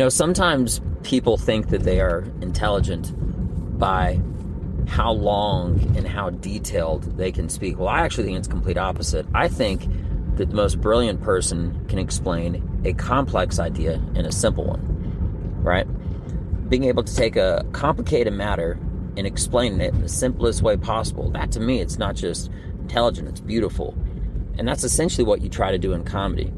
Sometimes people think that they are intelligent by how long and how detailed they can speak. Well, I actually think it's complete opposite. I think that the most brilliant person can explain a complex idea in a simple one, right? Being able to take a complicated matter and explain it in the simplest way possible. That, to me, it's not just intelligent, it's beautiful. And that's essentially what you try to do in comedy.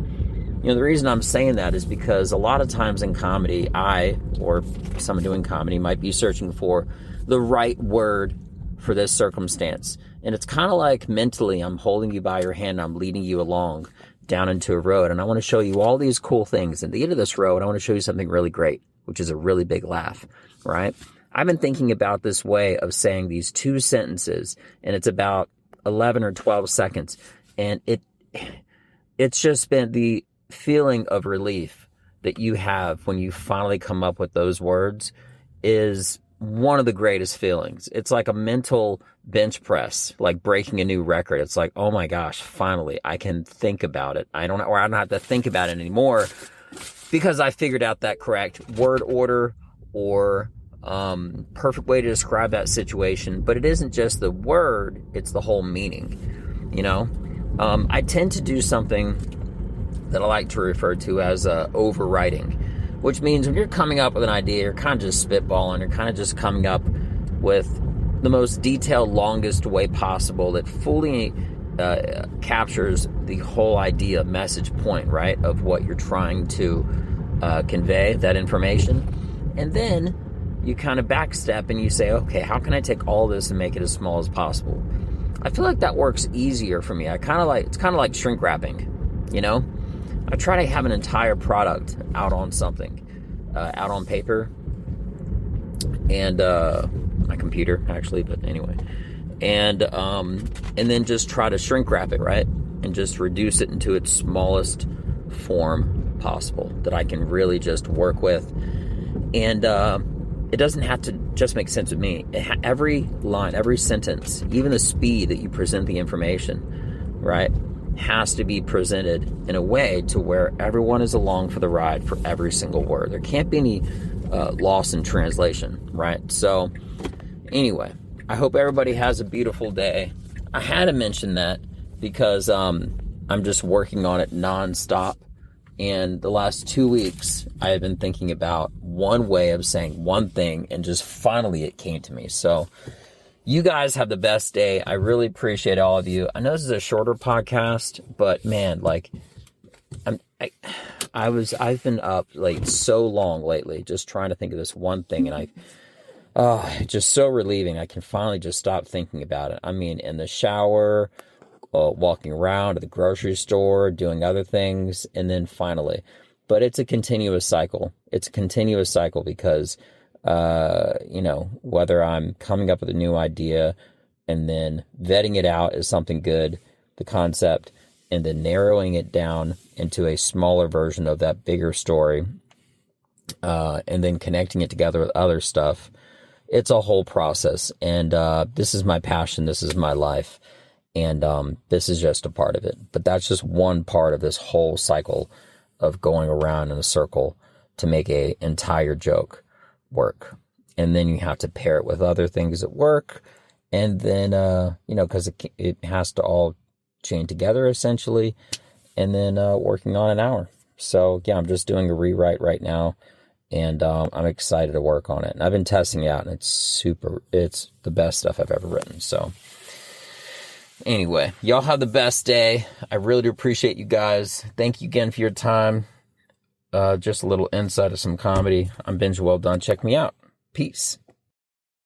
The reason I'm saying that is because a lot of times in comedy, I, or someone doing comedy, might be searching for the right word for this circumstance. And it's kind of like mentally, I'm holding you by your hand, I'm leading you along down into a road, and I want to show you all these cool things. At the end of this road, I want to show you something really great, which is a really big laugh, right? I've been thinking about this way of saying these two sentences, and it's about 11 or 12 seconds. And it's just been the feeling of relief that you have when you finally come up with those words is one of the greatest feelings. It's like a mental bench press, like breaking a new record. It's like, oh my gosh, finally, I can think about it. I don't have to think about it anymore because I figured out that correct word order or perfect way to describe that situation. But it isn't just the word, it's the whole meaning, I tend to do something that I like to refer to as overwriting, which means when you're coming up with an idea, you're kind of just spitballing, you're kind of just coming up with the most detailed, longest way possible that fully captures the whole idea, message point, right, of what you're trying to convey, that information. And then you kind of backstep and you say, okay, how can I take all this and make it as small as possible? I feel like that works easier for me. It's kind of like shrink wrapping, I try to have an entire product out on something, out on paper and my computer actually, but anyway, and then just try to shrink wrap it, right, and just reduce it into its smallest form possible that I can really just work with, and it doesn't have to just make sense with me. Every line, every sentence, even the speed that you present the information, right, has to be presented in a way to where everyone is along for the ride for every single word. There can't be any loss in translation, right? So anyway, I hope everybody has a beautiful day. I had to mention that because I'm just working on it nonstop. And the last 2 weeks, I have been thinking about one way of saying one thing, and just finally it came to me. So you guys have the best day. I really appreciate all of you. I know this is a shorter podcast, but man, I've been up like so long lately, just trying to think of this one thing, and just so relieving. I can finally just stop thinking about it. I mean, in the shower, walking around at the grocery store, doing other things, and then finally. But it's a continuous cycle. It's a continuous cycle because whether I'm coming up with a new idea and then vetting it out as something good, the concept, and then narrowing it down into a smaller version of that bigger story, and then connecting it together with other stuff. It's a whole process, and this is my passion. This is my life, and this is just a part of it. But that's just one part of this whole cycle of going around in a circle to make a entire joke work. And then you have to pair it with other things at work, and then because it has to all chain together essentially, and then working on an hour. So yeah, I'm just doing a rewrite right now, and I'm excited to work on it. And I've been testing it out, and it's the best stuff I've ever written. So anyway, y'all have the best day. I really do appreciate you guys. Thank you again for your time. Just a little insight of some comedy. I'm Binge Well Done. Check me out. Peace.